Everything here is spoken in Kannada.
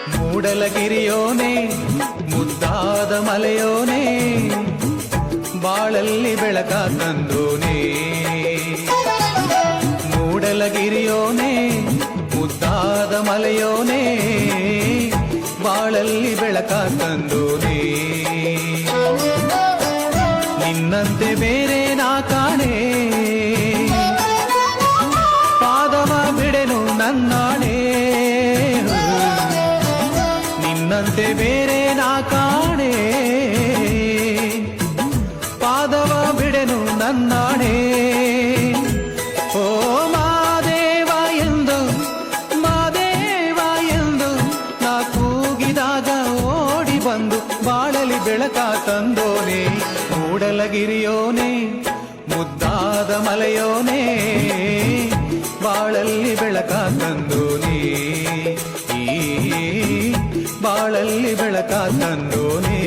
ಮೂಡಲಗಿರಿಯೋನೆ ಮುದ್ದಾದ ಮಲೆಯೋನೆ ಬಾಳಲ್ಲಿ ಬೆಳಕ ತಂದೋನೆ. ಮೂಡಲಗಿರಿಯೋನೆ ಮುದ್ದಾದ ಮಲೆಯೋನೆ ಬಾಳಲ್ಲಿ ಬೆಳಕ ತಂದೋನೆ. ನಿನ್ನಂತೆ ಬೇರೆ ನಾ ಕಾಣೆ ಪಾದವ ಬಿಡೆನು ನನ್ನಾಣೆ. ನಿನ್ನಂತೆ ಬೇರೆ ನಾ ಕಾಣೆ ಪಾದವ ಬಿಡೆನು ನನ್ನಾಣೆ. ಓ ಮಾದೇವ ಎಂದು ಮಾದೇವ ಎಂದು ನಾ ಕೂಗಿದಾಗ ಓಡಿ ಬಂದು ಬಾಳಲಿ ಬೆಳಕ ತಂದೋನೆ. ಮೂಡಲಗಿರಿಯೋನೆ ಮುದ್ದಾದ ಮಲೆಯೋನೆ ಬಾಳಲ್ಲಿ ಬೆಳಕ ತಂದೋನೆ. ಈ ಬಾಳಲ್ಲಿ ಬೆಳಕ ತಂದೋನೆ.